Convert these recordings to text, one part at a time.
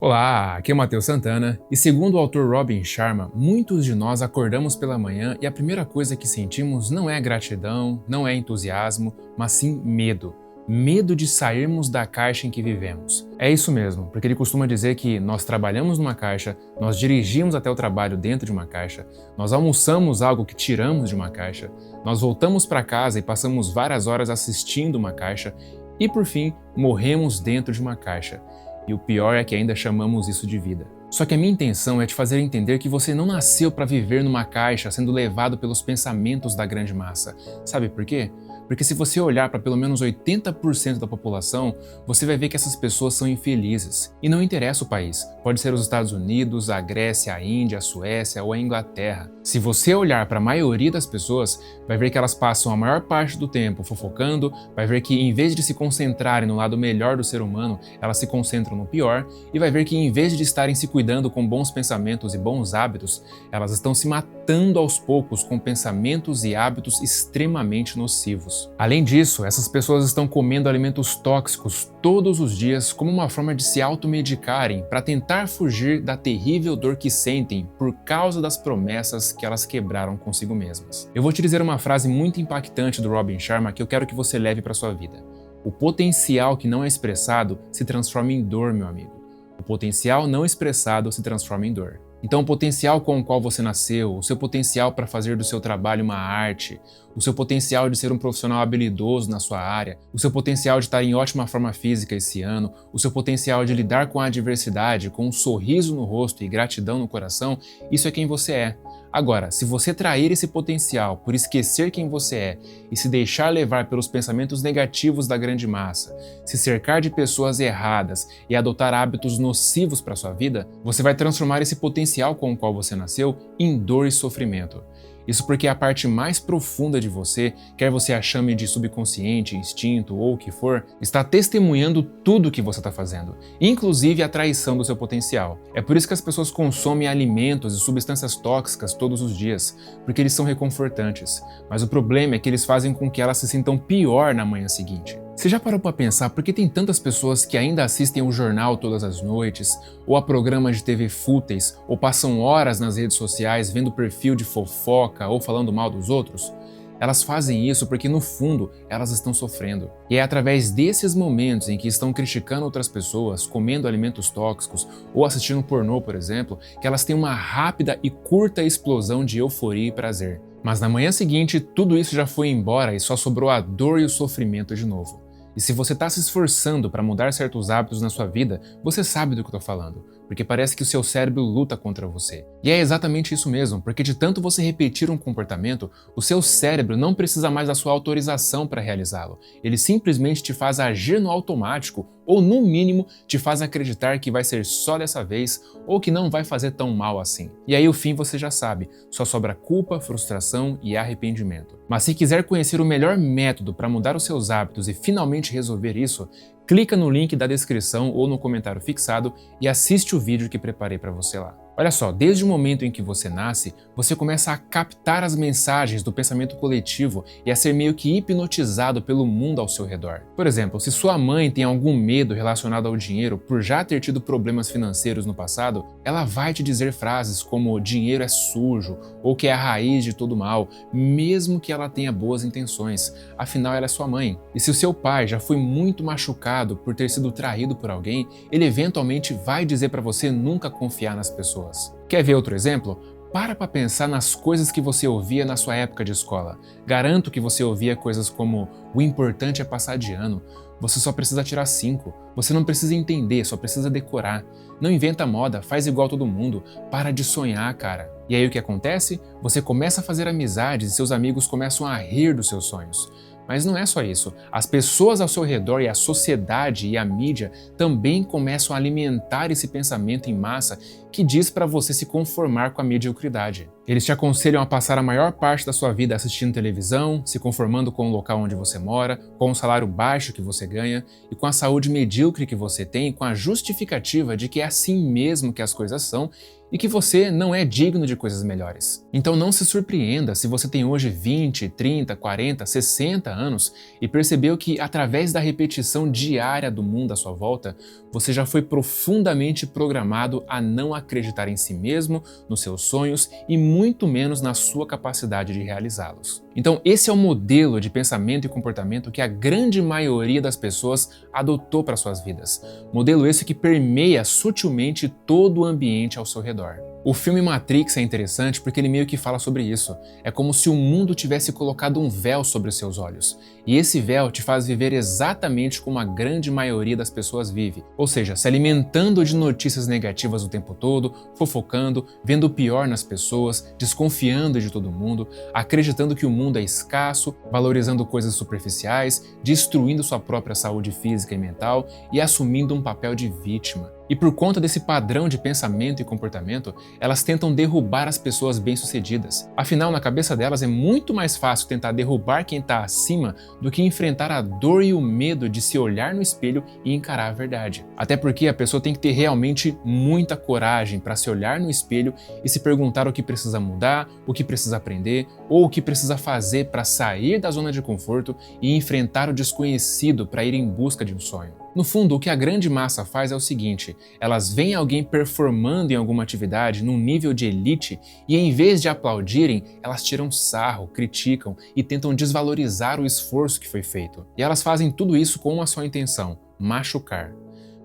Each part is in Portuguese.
Olá, aqui é o Matheus Santana e segundo o autor Robin Sharma, muitos de nós acordamos pela manhã e a primeira coisa que sentimos não é gratidão, não é entusiasmo, mas sim medo. Medo de sairmos da caixa em que vivemos. É isso mesmo, porque ele costuma dizer que nós trabalhamos numa caixa, nós dirigimos até o trabalho dentro de uma caixa, nós almoçamos algo que tiramos de uma caixa, nós voltamos para casa e passamos várias horas assistindo uma caixa e, por fim, morremos dentro de uma caixa. E o pior é que ainda chamamos isso de vida. Só que a minha intenção é te fazer entender que você não nasceu para viver numa caixa sendo levado pelos pensamentos da grande massa. Sabe por quê? Porque se você olhar para pelo menos 80% da população, você vai ver que essas pessoas são infelizes. E não interessa o país. Pode ser os Estados Unidos, a Grécia, a Índia, a Suécia ou a Inglaterra. Se você olhar para a maioria das pessoas, vai ver que elas passam a maior parte do tempo fofocando, vai ver que em vez de se concentrarem no lado melhor do ser humano, elas se concentram no pior, e vai ver que em vez de estarem se cuidando com bons pensamentos e bons hábitos, elas estão se matando aos poucos com pensamentos e hábitos extremamente nocivos. Além disso, essas pessoas estão comendo alimentos tóxicos todos os dias como uma forma de se automedicarem para tentar fugir da terrível dor que sentem por causa das promessas que elas quebraram consigo mesmas. Eu vou te dizer uma frase muito impactante do Robin Sharma que eu quero que você leve para sua vida. O potencial que não é expressado se transforma em dor, meu amigo. O potencial não expressado se transforma em dor. Então, o potencial com o qual você nasceu, o seu potencial para fazer do seu trabalho uma arte, o seu potencial de ser um profissional habilidoso na sua área, o seu potencial de estar em ótima forma física esse ano, o seu potencial de lidar com a adversidade com um sorriso no rosto e gratidão no coração, isso é quem você é. Agora, se você trair esse potencial por esquecer quem você é e se deixar levar pelos pensamentos negativos da grande massa, se cercar de pessoas erradas e adotar hábitos nocivos para sua vida, você vai transformar esse potencial com o qual você nasceu em dor e sofrimento. Isso porque a parte mais profunda de você, quer você a chame de subconsciente, instinto ou o que for, está testemunhando tudo o que você está fazendo, inclusive a traição do seu potencial. É por isso que as pessoas consomem alimentos e substâncias tóxicas todos os dias, porque eles são reconfortantes. Mas o problema é que eles fazem com que elas se sintam pior na manhã seguinte. Você já parou para pensar por que tem tantas pessoas que ainda assistem o jornal todas as noites, ou a programas de TV fúteis, ou passam horas nas redes sociais vendo perfil de fofoca ou falando mal dos outros? Elas fazem isso porque, no fundo, elas estão sofrendo. E é através desses momentos em que estão criticando outras pessoas, comendo alimentos tóxicos ou assistindo pornô, por exemplo, que elas têm uma rápida e curta explosão de euforia e prazer. Mas na manhã seguinte, tudo isso já foi embora e só sobrou a dor e o sofrimento de novo. E se você está se esforçando para mudar certos hábitos na sua vida, você sabe do que eu estou falando, porque parece que o seu cérebro luta contra você. E é exatamente isso mesmo, porque de tanto você repetir um comportamento, o seu cérebro não precisa mais da sua autorização para realizá-lo. Ele simplesmente te faz agir no automático, ou no mínimo te faz acreditar que vai ser só dessa vez, ou que não vai fazer tão mal assim. E aí o fim você já sabe, só sobra culpa, frustração e arrependimento. Mas se quiser conhecer o melhor método para mudar os seus hábitos e finalmente resolver isso, clica no link da descrição ou no comentário fixado e assiste o vídeo que preparei para você lá. Olha só, desde o momento em que você nasce, você começa a captar as mensagens do pensamento coletivo e a ser meio que hipnotizado pelo mundo ao seu redor. Por exemplo, se sua mãe tem algum medo relacionado ao dinheiro por já ter tido problemas financeiros no passado, ela vai te dizer frases como dinheiro é sujo ou que é a raiz de todo mal, mesmo que ela tenha boas intenções, afinal ela é sua mãe. E se o seu pai já foi muito machucado por ter sido traído por alguém, ele eventualmente vai dizer para você nunca confiar nas pessoas. Quer ver outro exemplo? Para pensar nas coisas que você ouvia na sua época de escola. Garanto que você ouvia coisas como o importante é passar de ano, você só precisa tirar 5, você não precisa entender, só precisa decorar. Não inventa moda, faz igual todo mundo, para de sonhar, cara. E aí o que acontece? Você começa a fazer amizades e seus amigos começam a rir dos seus sonhos. Mas não é só isso. As pessoas ao seu redor e a sociedade e a mídia também começam a alimentar esse pensamento em massa que diz para você se conformar com a mediocridade. Eles te aconselham a passar a maior parte da sua vida assistindo televisão, se conformando com o local onde você mora, com o salário baixo que você ganha e com a saúde medíocre que você tem, com a justificativa de que é assim mesmo que as coisas são e que você não é digno de coisas melhores. Então não se surpreenda se você tem hoje 20, 30, 40, 60 anos e percebeu que através da repetição diária do mundo à sua volta, você já foi profundamente programado a não acreditar em si mesmo, nos seus sonhos e muito menos na sua capacidade de realizá-los. Então esse é o modelo de pensamento e comportamento que a grande maioria das pessoas adotou para suas vidas. Modelo esse que permeia sutilmente todo o ambiente ao seu redor. O filme Matrix é interessante porque ele meio que fala sobre isso. É como se o mundo tivesse colocado um véu sobre os seus olhos. E esse véu te faz viver exatamente como a grande maioria das pessoas vive. Ou seja, se alimentando de notícias negativas o tempo todo, fofocando, vendo o pior nas pessoas, desconfiando de todo mundo, acreditando que o mundo é escasso, valorizando coisas superficiais, destruindo sua própria saúde física e mental e assumindo um papel de vítima. E por conta desse padrão de pensamento e comportamento, elas tentam derrubar as pessoas bem-sucedidas. Afinal, na cabeça delas é muito mais fácil tentar derrubar quem está acima do que enfrentar a dor e o medo de se olhar no espelho e encarar a verdade. Até porque a pessoa tem que ter realmente muita coragem para se olhar no espelho e se perguntar o que precisa mudar, o que precisa aprender ou o que precisa fazer para sair da zona de conforto e enfrentar o desconhecido para ir em busca de um sonho. No fundo, o que a grande massa faz é o seguinte: elas veem alguém performando em alguma atividade num nível de elite e em vez de aplaudirem, elas tiram sarro, criticam e tentam desvalorizar o esforço que foi feito. E elas fazem tudo isso com uma só intenção: machucar.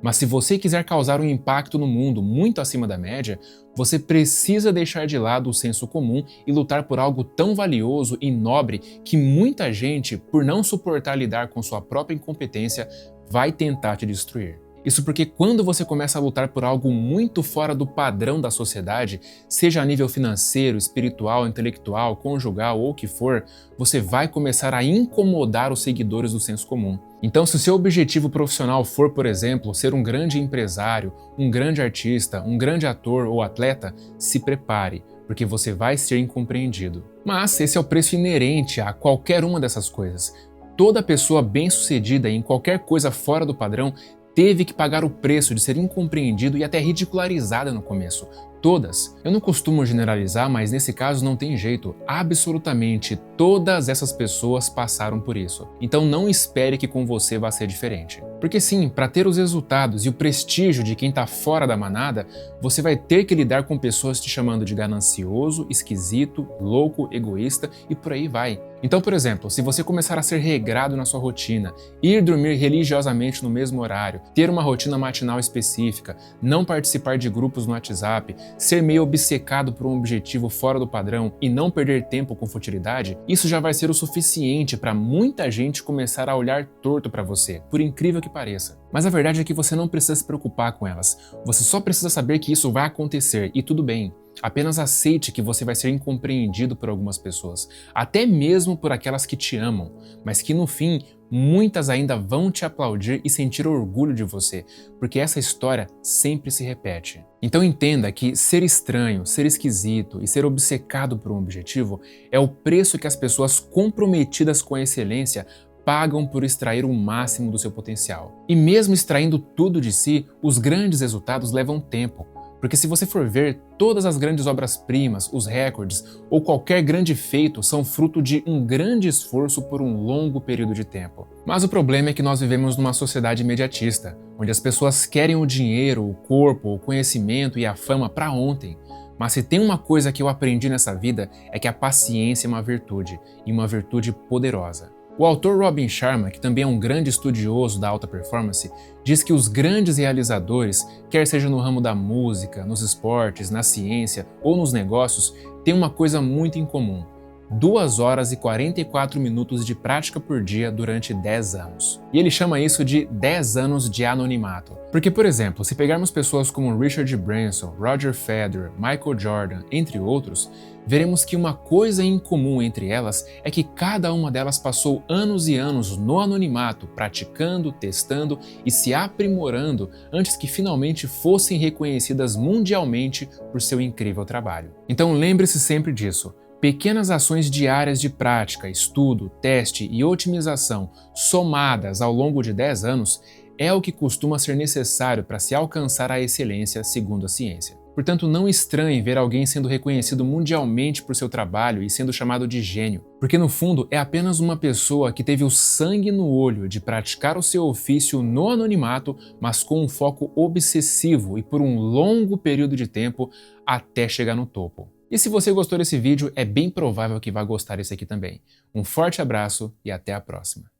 Mas se você quiser causar um impacto no mundo muito acima da média, você precisa deixar de lado o senso comum e lutar por algo tão valioso e nobre que muita gente, por não suportar lidar com sua própria incompetência, vai tentar te destruir. Isso porque quando você começa a lutar por algo muito fora do padrão da sociedade, seja a nível financeiro, espiritual, intelectual, conjugal ou o que for, você vai começar a incomodar os seguidores do senso comum. Então, se o seu objetivo profissional for, por exemplo, ser um grande empresário, um grande artista, um grande ator ou atleta, se prepare, porque você vai ser incompreendido. Mas esse é o preço inerente a qualquer uma dessas coisas. Toda pessoa bem-sucedida em qualquer coisa fora do padrão teve que pagar o preço de ser incompreendido e até ridicularizada no começo. Todas. Eu não costumo generalizar, mas nesse caso não tem jeito. Absolutamente todas essas pessoas passaram por isso. Então não espere que com você vá ser diferente. Porque sim, para ter os resultados e o prestígio de quem está fora da manada, você vai ter que lidar com pessoas te chamando de ganancioso, esquisito, louco, egoísta e por aí vai. Então, por exemplo, se você começar a ser regrado na sua rotina, ir dormir religiosamente no mesmo horário, ter uma rotina matinal específica, não participar de grupos no WhatsApp, ser meio obcecado por um objetivo fora do padrão e não perder tempo com futilidade, isso já vai ser o suficiente para muita gente começar a olhar torto para você, por incrível que pareça. Mas a verdade é que você não precisa se preocupar com elas, você só precisa saber que isso vai acontecer e tudo bem. Apenas aceite que você vai ser incompreendido por algumas pessoas, até mesmo por aquelas que te amam, mas que no fim, muitas ainda vão te aplaudir e sentir orgulho de você, porque essa história sempre se repete. Então entenda que ser estranho, ser esquisito e ser obcecado por um objetivo é o preço que as pessoas comprometidas com a excelência pagam por extrair o máximo do seu potencial. E mesmo extraindo tudo de si, os grandes resultados levam tempo. Porque se você for ver, todas as grandes obras-primas, os recordes ou qualquer grande feito são fruto de um grande esforço por um longo período de tempo. Mas o problema é que nós vivemos numa sociedade imediatista, onde as pessoas querem o dinheiro, o corpo, o conhecimento e a fama para ontem. Mas se tem uma coisa que eu aprendi nessa vida é que a paciência é uma virtude, e uma virtude poderosa. O autor Robin Sharma, que também é um grande estudioso da alta performance, diz que os grandes realizadores, quer seja no ramo da música, nos esportes, na ciência ou nos negócios, têm uma coisa muito em comum: 2 horas e 44 minutos de prática por dia durante 10 anos. E ele chama isso de 10 anos de anonimato. Porque, por exemplo, se pegarmos pessoas como Richard Branson, Roger Federer, Michael Jordan, entre outros, veremos que uma coisa em comum entre elas é que cada uma delas passou anos e anos no anonimato, praticando, testando e se aprimorando antes que finalmente fossem reconhecidas mundialmente por seu incrível trabalho. Então lembre-se sempre disso. Pequenas ações diárias de prática, estudo, teste e otimização somadas ao longo de 10 anos é o que costuma ser necessário para se alcançar a excelência segundo a ciência. Portanto, não estranhe ver alguém sendo reconhecido mundialmente por seu trabalho e sendo chamado de gênio, porque no fundo é apenas uma pessoa que teve o sangue no olho de praticar o seu ofício no anonimato, mas com um foco obsessivo e por um longo período de tempo até chegar no topo. E se você gostou desse vídeo, é bem provável que vá gostar desse aqui também. Um forte abraço e até a próxima.